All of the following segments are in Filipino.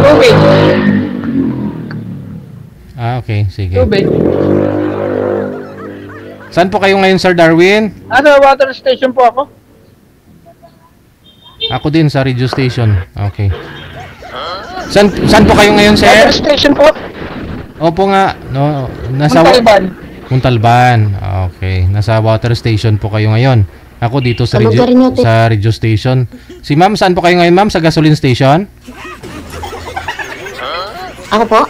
Tubig. Okay, sige. Tubig. Saan po kayo ngayon, Sir Darwin? Sa water station po ako. Ako din sa radio station. Okay. Saan po kayo ngayon, sir? Water station po. Opo nga. No, nasa Montalban. Montalban. Okay. Nasa water station po kayo ngayon. Ako dito sa radio station. Si ma'am, saan po kayo ngayon, ma'am? Sa gasoline station? Ako po?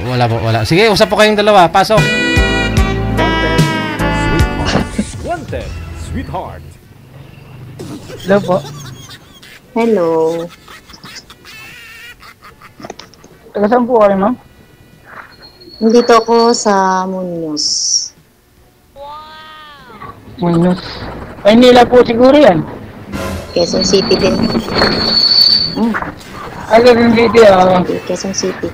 Wala po, wala. Sige, usap po kayong dalawa. Pasok. Wanted, sweetheart. Hello po. Hello. Taga saan po kayo, ma'am? Nandito ako sa Muñoz. Muñoz. Ay, nila po siguro yan. Quezon City din. Ay, Quezon City, Quezon City.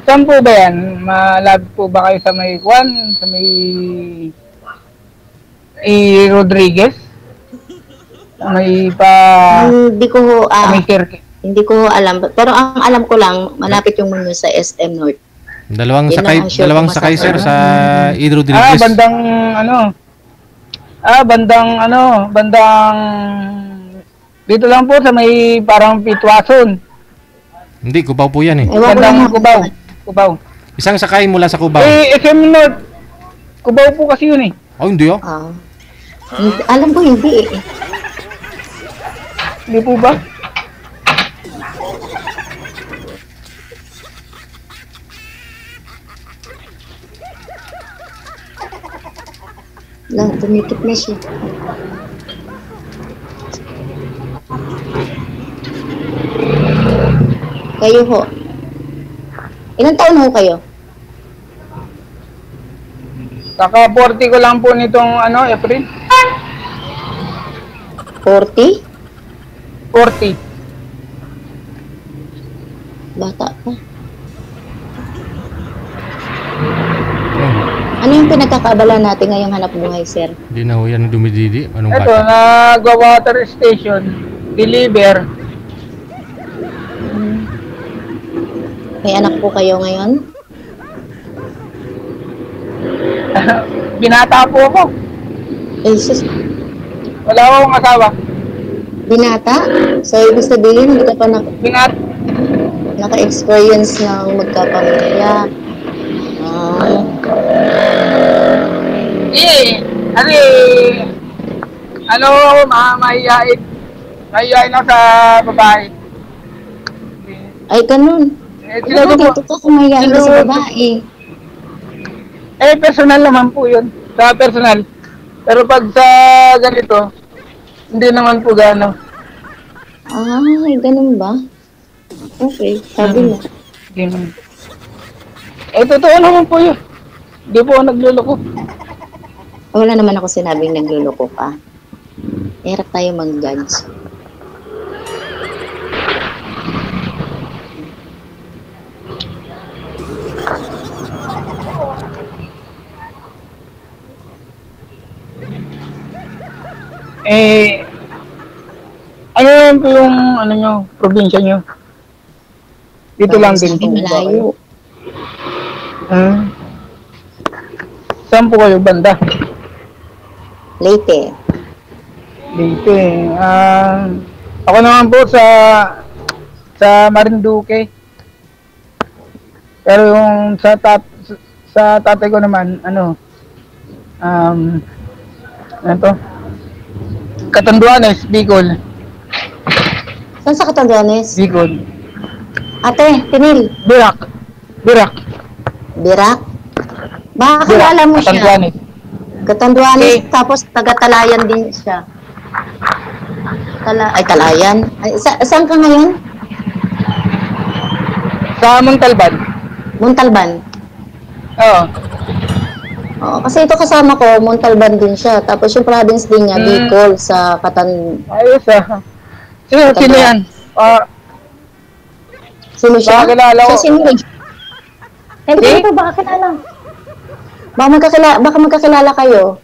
Saan po ba yan? Malapit po ba kayo sa may Juan? Sa may... Rodriguez? Sa may pa... Hindi ko ho, sa may circuit. hindi ko alam. Pero ang alam ko lang, malapit yung Muñoz sa SM North. Dalawang Yun sakay, lang ang sure dalawang kung sakay, sir, masakay. sa Rodriguez. Bandang ano? Bandang... Dito lang po sa may parang Pitwason. Hindi, Cubao po yan eh. Ewan ko lang. Bandang Cubao. Isang sakay mula sa Cubao. SM North. Cubao po kasi yun eh. Oh, hindi oh. Alam ko hindi eh. Hindi po ba? Lang, tumikip na siya. Kayo ho. Ilang taon ho kayo? Saka 40 ko lang po nitong April. 40? 40. Bata pa. Ano yung pinagkakaabala natin ngayong hanap buhay, sir? Hindi na ho yan dumididi. Anong Ito, bata? nagwa-water station. Deliver. May anak po kayo ngayon? Binata po ako. Eh, sus, Wala akong asawa. binata? So, ibig sabihin, hindi ka pa naka-experience ng magkapamilya. Mahihain. Mahihain ako sa babae. Ay, ganun. Sinabi ko, Dito ka kumayain ka sa babae. personal naman po yun. Sa personal. Pero pag sa ganito, hindi naman po gano'n. Ay, ganun ba? Okay, sabi mo. Ganun. Totoo naman po yun. Hindi po ako nagluloko. Wala naman ako sinabing nagluloko ka. Hirap tayo mag-judge. Ano yan po yung probinsya nyo? Dito lang din po. Malayo. Saan po kayo banda? Leyte. Leyte. Ako naman po sa Marinduque. Pero yung sa tatay ko naman, ano to? Catanduanes, Bicol. Saan sa Catanduanes? Bicol. Ate, Tinil. Birak. Birak? Baka kilala mo siya. Catanduanes. Catanduanes, tapos taga-Talayan din siya. Talayan? Saan ka ngayon? Sa Montalban. Montalban? Oo. Oo, kasi ito kasama ko, Montalban din siya. Tapos yung province din niya, Bicol, sa Ayos Sino yan? Sino siya? Baka kilala ko. Siya sino rin? Hindi ko baka kilala. Baka magkakilala kayo.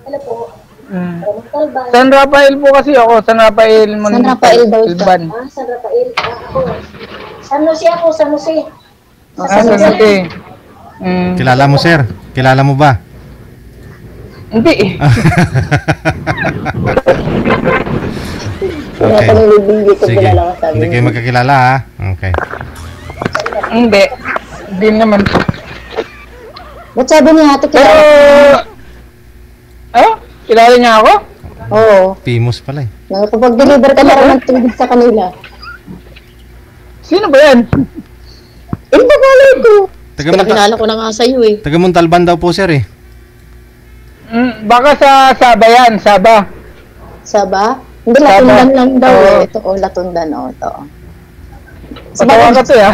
Ano po? San Rafael po kasi ako. San Rafael San Rafael daw siya. Ilban. San Rafael. Ako. San Jose ako, San Jose. San Jose. Kilala mo, sir? Kilala mo ba? Hindi. Wala Okay. pa nang libing dito Sige. kilala ko sabi. Hindi kayo magkakilala, ha? Okay. Hindi. Hindi naman. Ba't sabi niya ate Pero... kilala? Kilala niya ako? Oo. Famous pala eh. Nakapag-deliver ka na rin ng tubig sa kanila. Sino ba yan? Eh, bagalay ko. Taga ko na nga sa'yo eh. Taga Montalban daw po, sir eh. Baka sa Saba yan. Saba. Saba? Hindi, Saba. Latundan lang daw Oo. eh. Ito, Latundan, ito. Patawa ka to ya.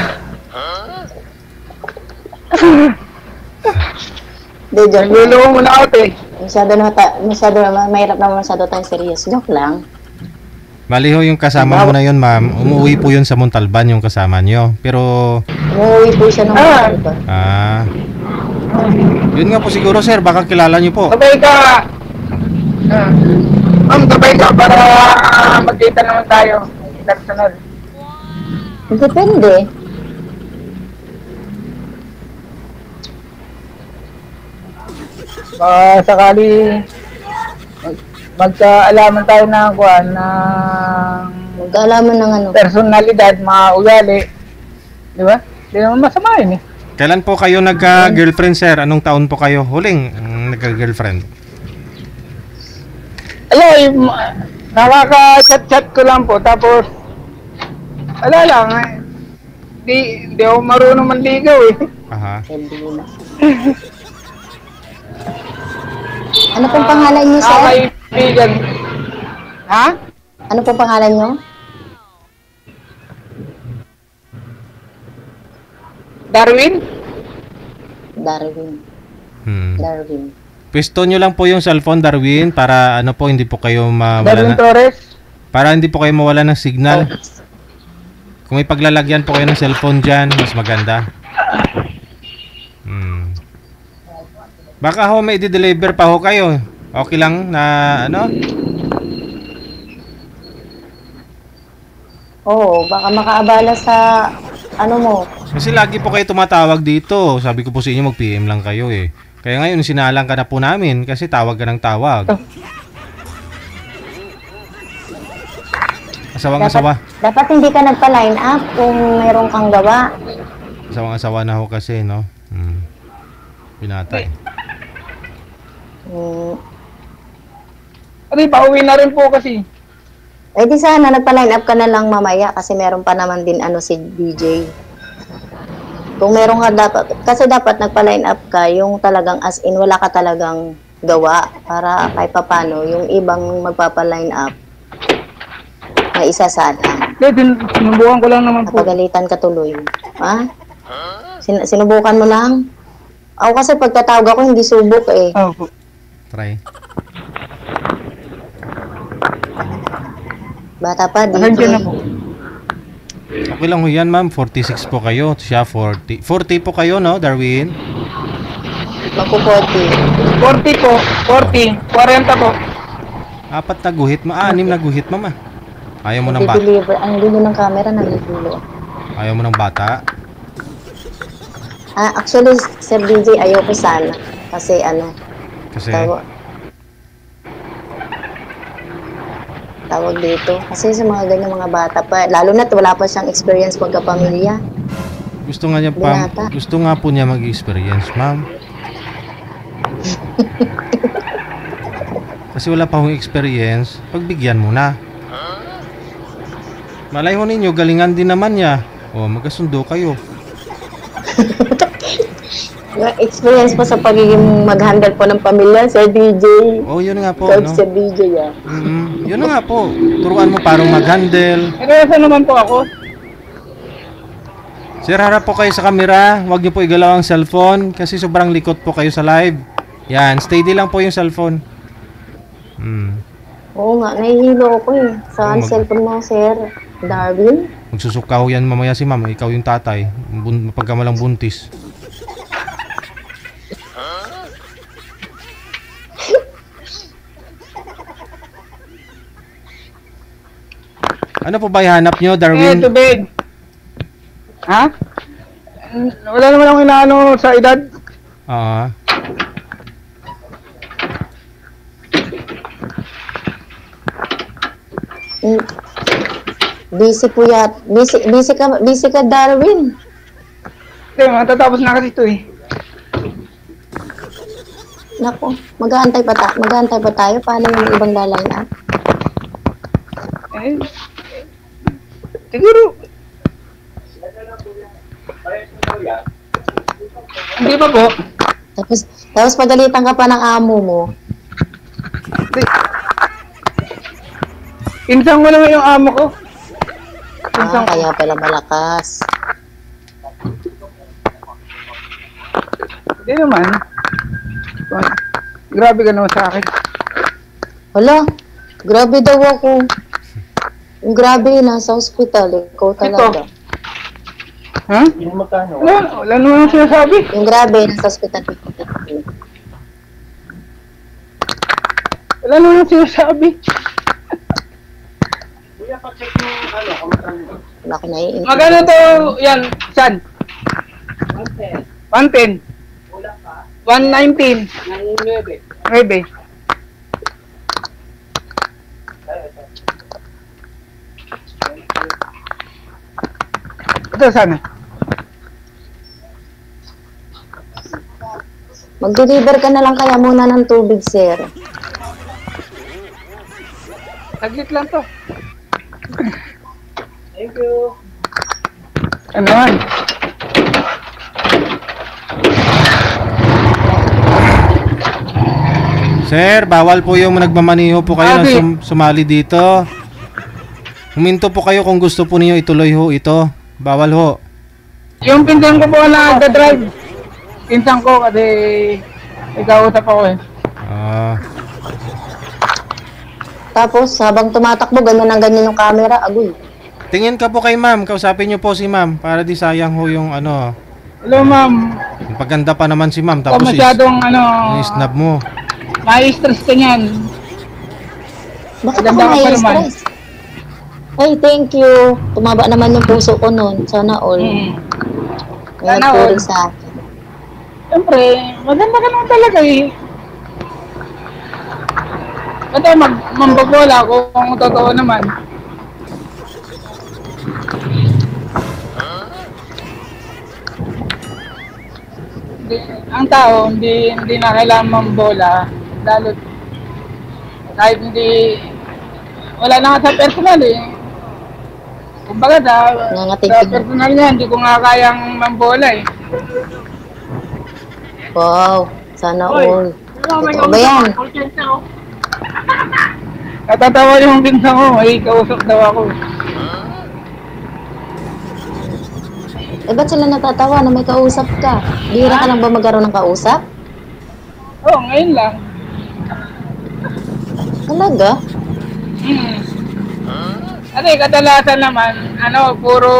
Hindi, joke lang. Naglulungo mo na ako eh. Masyado na, mahirap naman masyado tayong serious. Joke lang. Bali ho, yung kasama mo na yun, ma'am. Umuwi po yun sa Montalban yung kasama nyo. Pero, Umuwi po siya nung diba? Yun nga po siguro, sir. Baka kilala nyo po. Sabay ka. Ma'am, sabay ka para magkita naman tayo. Personal. Depende. Sakali magkaalaman tayo ng kuan ng Magkaalaman ng ano. personalidad, mga ugali. Di ba? Di naman masama yun eh. Kailan po kayo nagka-girlfriend, sir? Anong taon po kayo huling nagka-girlfriend? Ay, nakaka-chat-chat ko lang po. Tapos, wala lang eh. Di ako marunong manligaw eh. Aha. Hindi na. Ano pong pangalan niyo, sir? Kaibigan. Ha? Ano pong pangalan niyo? Darwin? Darwin. Darwin. Pwesto nyo lang po yung cellphone, Darwin, para ano po, hindi po kayo Darwin Torres? para hindi po kayo mawala ng signal. Kung may paglalagyan po kayo ng cellphone dyan, mas maganda. Baka ho may i-deliver pa ho kayo. Okay lang na ano? Oo, baka makaabala sa ano mo. Kasi lagi po kayo tumatawag dito. Sabi ko po sa inyo mag-PM lang kayo eh. Kaya ngayon sinalang ka na po namin kasi tawag ka ng tawag. Asawang-asawa. Dapat hindi ka nagpa-line up kung mayroon kang gawa. Asawang-asawa na ho kasi, no? Pinatay. Ano, pauwi na rin po kasi. Eh di sana nagpa-line up ka na lang mamaya kasi meron pa naman din ano si DJ. Kung meron ka dapat, kasi dapat nagpa-line up ka yung talagang as in wala ka talagang gawa para kahit papano yung ibang magpapa-line up na isasada. Sinubukan ko lang naman po. Napagalitan ka tuloy. Ha? Sinubukan mo lang? Ako kasi pagtatawag ako hindi subok eh. Oh, Try. Bata pa, nandiyan DJ. na po. Okay lang ho yan, ma'am. 46 po kayo. Siya 40. 40 po kayo, no, Darwin? Magpo-40. 40 po. 40. 40 po. 4 na guhit, 6 na guhit, mama. Ayaw mo ng bata. Deliver. Ang lindo ng camera naligulo. Ayaw mo ng bata. Actually, Sir DJ, ayoko sana. Kasi ano, Kasi, tawag dito. Kasi sa mga ganyan mga bata pa, lalo na't wala pa siyang experience pagkapamilya. gusto nga niya Binata. gusto nga po niya mag-experience, ma'am. Kasi wala pa akong experience, pagbigyan mo na. Malay ho ninyo, galingan din naman niya. O, magkasundo kayo. Experience pa sa pagiging mag-handle po ng pamilya, Sir DJ. Oh, yun nga po, Sir, no? Sir DJ, Yun na nga po. Turuan mo parang mag-handle. Seryoso naman po ako. Sir, harap po kayo sa camera. Huwag niyo po igalaw ang cellphone kasi sobrang likot po kayo sa live. Yan, steady lang po yung cellphone. Oo nga, nahihilo ako eh. Saan cellphone mo, Sir Darwin? Magsusuka ho yan mamaya si ma'am. Ikaw yung tatay. Pagkamalang buntis. Ano po ba ihanap nyo, Eh, Darwin? tubig. Ha? Wala naman akong inaano sa edad. Oo. Mm, busy po yat. Busy ka, Darwin. Hindi, matatapos na kasi ito eh. Naku, mag-aantay pa tayo. Paano yung ibang laline up? Eh, siguro. Hindi pa po. Tapos pagalitan ka pa ng amo mo. Insang ko naman yung amo ko. Insang ko. Kaya pala malakas. Hindi naman. Grabe ka naman sa akin. Wala, grabe daw ako. Yung grabe, nasa hospital. Ikaw talaga. Ha? Wala naman ang sinasabi. Yung grabe, nasa hospital. Wala naman ang sinasabi. Wala ko naiintindihan. Magano to, yan, San? 110. 119. 9. Ito sana. Mag-deliver ka na lang kaya muna ng tubig, sir. Saglit lang to. Thank you. Ano naman? Sir, bawal po yung nagmamaniho po kayo na sumali dito. Huminto po kayo kung gusto po niyo ituloy ho ito. Bawal ho. Yung pinsan ko po na nagda-drive. Pinsan ko kasi ikausap ako eh. Tapos, habang tumatakbo, ganyan ang ganyan yung camera. Agoy. Tingin ka po kay ma'am. Kausapin niyo po si ma'am para di sayang ho yung ano. Hello ma'am. Paganda pa naman si ma'am. Tapos Tapos masyadong snub mo. ma-stress ka niyan. Bakit ako Maganda ka pa naman. stress? Ay, thank you. Tumaba naman yung puso ko noon. Sana all. May Sana nagpuri all. sa akin. Siyempre, maganda ka naman talaga eh. Ba't tayo mambabola kung totoo naman? Ang tao, hindi na kailangan mambola. Lalo, kahit hindi, wala na nga sa personal eh. Kumbaga sa personal niya, hindi ko nga kayang mambola eh. Wow. Sana all. Totoo ba yan? Natatawa yung pinsan ko, ay kausap daw ako. Eh, ba't sila natatawa na may kausap ka? Bihira ka lang ba magkaroon ng kausap? Oo, ngayon lang. Talaga? Kasi kadalasan naman, puro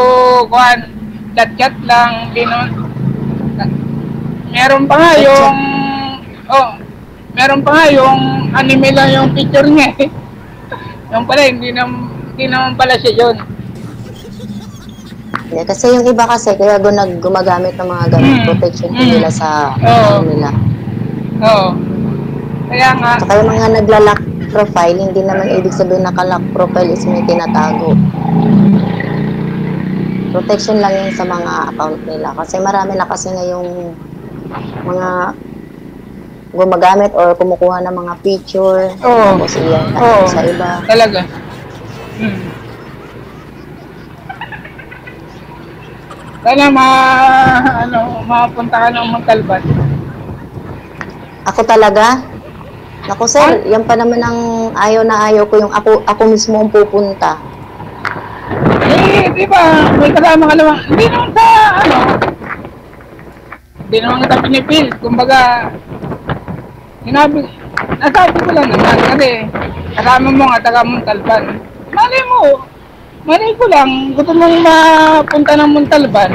kuhan, chat-chat lang, di naman. Meron pa nga yung, meron pa nga yung anime lang yung picture niya eh. Yung pala, hindi naman pala siya yun. Yeah, kasi yung iba kasi, kaya gumagamit ng mga ganun, protection nila sa nila. Oo. Kaya nga, Saka yung mga nagla-lock profile, hindi naman ibig sabihin naka-lock profile is may tinatago. Protection lang yun sa mga account nila. Kasi marami na kasi ngayong mga gumagamit or kumukuha ng mga picture. Tapos iyan sa iba. talaga. Sana mapunta ka ng Montalban. Ako talaga? Naku sir, yan pa naman ang ayaw na ayaw ko yung ako mismo ang pupunta. Eh, di ba, may kasama ka naman. Hindi naman sa, hindi naman kita pinipil. Kumbaga, nasabi ko lang naman kasi kasama mo nga taga Montalban. Malay ko lang, gusto mong mapunta ng Montalban.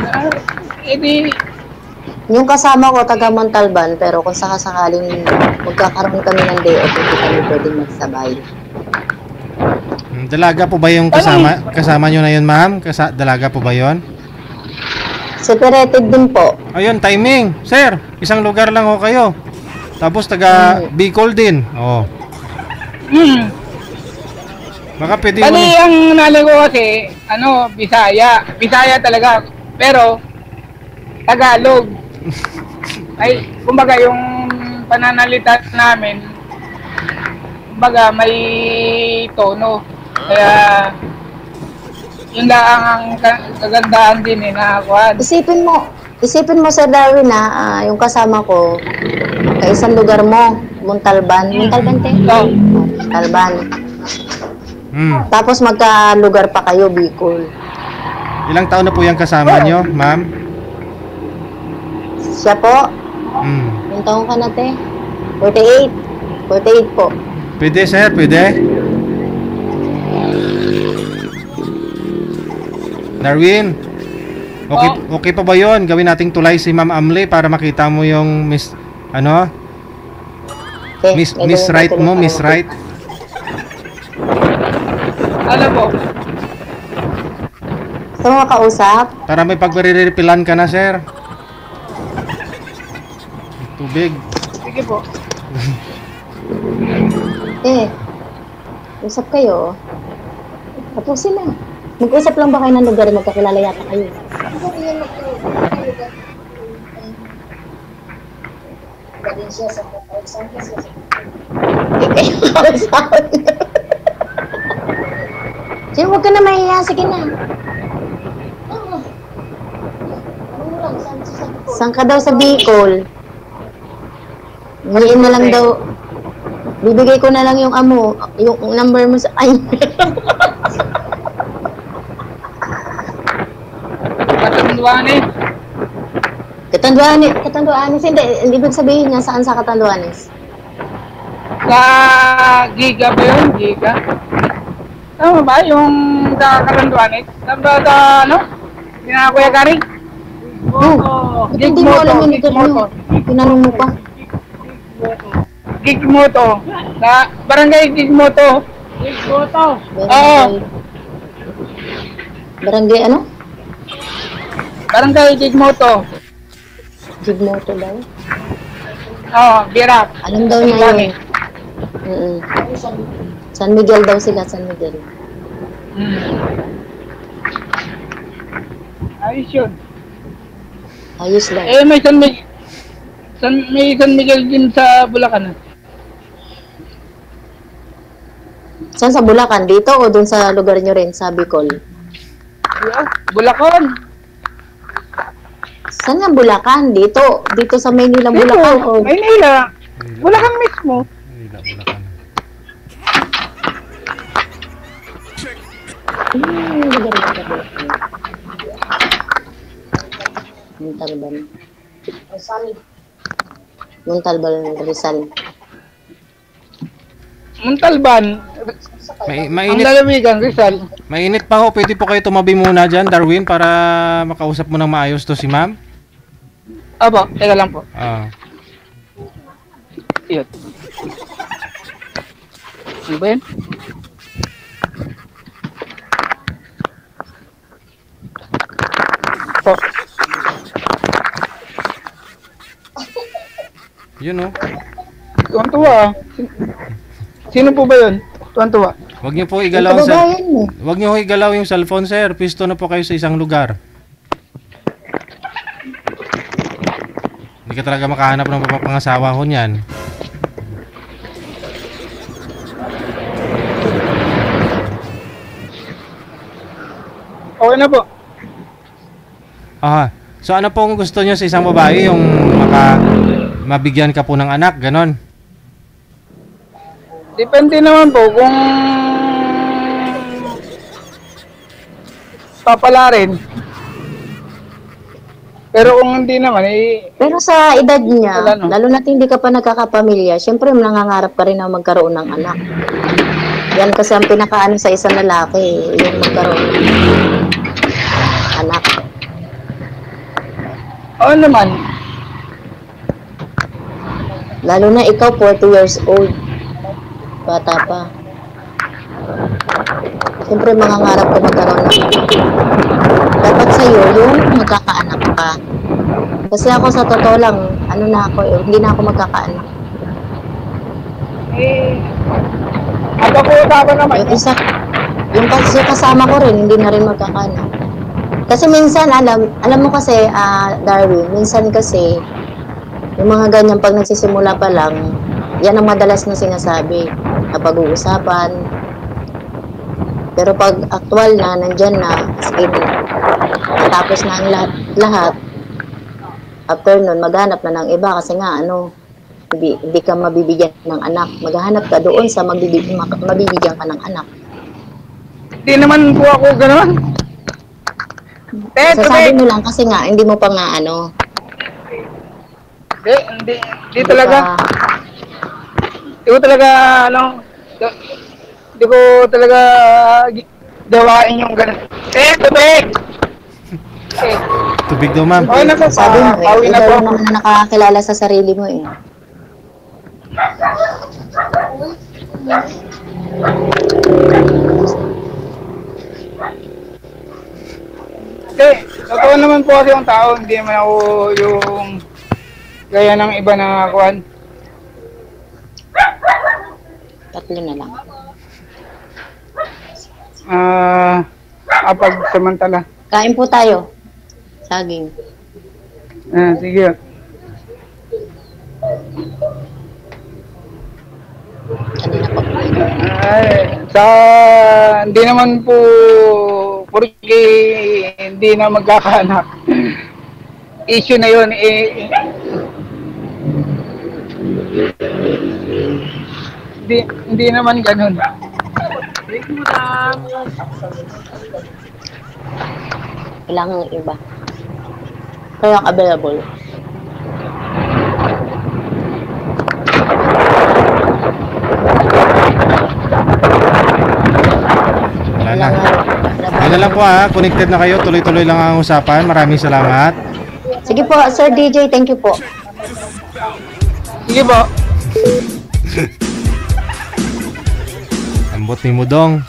Yung kasama ko taga Montalban, pero kung sakasakaling magkakaroon kami ng day off, hindi kami pwedeng magsabay. Dalaga po ba yung kasama nyo na yun, ma'am? Dalaga po ba yun? Separated din po. Ayun, timing. Sir, isang lugar lang ho kayo. Tapos taga Bicol din. Oh. Baka pwede mo. Bali, ang nanay ko kasi, Bisaya. Bisaya talaga. Pero, Tagalog. Ay, kumbaga yung pananalita namin, kumbaga may tono. Kaya, yun lang ang kagandahan din nakakuha. Isipin mo Sir Darwin na yung kasama ko, kaisang lugar mo, Montalban. Montalban, te? Oo. Montalban. Tapos magka-lugar pa kayo, Bicol. Ilang taon na po yung kasama nyo, ma'am? Siya po? Yung taong ka na, te? 48. 48 po. Pwede, sir? Pwede? Darwin, okay pa ba yun? Gawin nating tulay si Ma'am Amli para makita mo yung Miss Right mo, Miss Right. Alam mo, Gusto mo makausap? Para may pagre-repilan ka na, sir. Tubig. sige po. Usap kayo. Tapusin na. Mag-usap lang ba kayo ng lugar? Magkakilala yata kayo. Sige, huwag ka na mahiya. Sige na. Saan ka daw sa Bicol? Ngayon na lang daw. Bibigay ko na lang yung yung number mo sa... Ay! Katanduanes. Katanduanes. Hindi, ibig sabihin niya saan sa Katanduanes? Sa Giga ba yun? Giga? Tama ba? Yung sa Katanduanes? Tama sa Kuya Gary? Hindi mo alam yung lugar mo. Tinanong mo pa. Gigmoto. Sa Barangay Gigmoto. Gigmoto. Oo. Barangay ano? Barangay Gigmoto. Gigmoto daw? Oo, Birap. Alam daw niya yun. San Miguel daw sila, San Miguel. Ayos yun. Ayos lang. May San Miguel din sa Bulacan. Saan sa Bulacan? Dito o dun sa lugar nyo rin, sa Bicol? Bulacan. Saan nga Bulacan? Dito sa Maynila, Bulacan o... Maynila. Bulacan mismo. Lugar ba sa Bulacan? Montalban. Montalban, Rizal. Montalban. Mainit. Ang lalawigan, Rizal. Mainit pa ho. Pwede po kayo tumabi muna dyan, Darwin, para makausap mo ng maayos to si ma'am. Aba, teka lang po. Yun. Ano ba yun? Po. Yun o. Tuwan-tuwa. Sino po ba yun? Tuwan-tuwa. Huwag niyo po igalaw Huwag niyo igalaw yung cellphone, sir. Pisto na po kayo sa isang lugar. Hindi ka talaga makahanap ng papangasawa ko niyan. Okay na po. So ano pong gusto niyo sa isang babae? Yung mabigyan ka po ng anak, ganon? Depende naman po kung papalarin. Pero kung hindi naman, Pero sa edad niya, wala, no? lalo na't hindi ka pa nagkakapamilya, syempre nangangarap ka rin na magkaroon ng anak. Yan kasi ang pinakaano sa isang lalaki, yung magkaroon ng anak. Oo naman. Lalo na ikaw, 40 years old. Bata pa. Siyempre, mangangarap ko magkaroon ng dapat sa'yo yung magkakaanak ka. Kasi ako sa totoo lang, ano na ako eh, hindi na ako magkakaanak. Magkakuha naman. Yung isa, yung kasama ko rin, hindi na rin magkakaanak. Kasi minsan, alam mo kasi, Darwin, minsan kasi, yung mga ganyan, pag nagsisimula pa lang, yan ang madalas na sinasabi na pag-uusapan. Pero pag actual na, nandyan na, as in, tapos na ang lahat, after nun, maghanap na ng iba kasi nga, hindi ka mabibigyan ng anak. Maghanap ka doon sa mabibigyan ka ng anak. Hindi naman po ako gano'n. Sasabi mo lang kasi nga, hindi mo pa nga Hindi talaga. Hindi ko talaga gawain yung gano'n. Tubig! Tubig daw, ma'am. Okay na po. sabi mo, Pauwi na po. ikaw naman na nakakakilala sa sarili mo eh. Hindi, totoo naman po kasi yung tao, hindi naman ako yung gaya ng iba na kuhan. 3 na lang. Samantala. Kain po tayo. Saging. Sige. Kanina pa po. Hindi naman po porque hindi na magkakaanak. Issue na yun hindi naman ganun. Kailangan ng iba. Kaya available. Wala na. Yun na lang po ha. Connected na kayo. Tuloy-tuloy lang ang usapan. Maraming salamat. Sige po, Sir DJ, thank you po. Sige po. Ambot ni Mudong.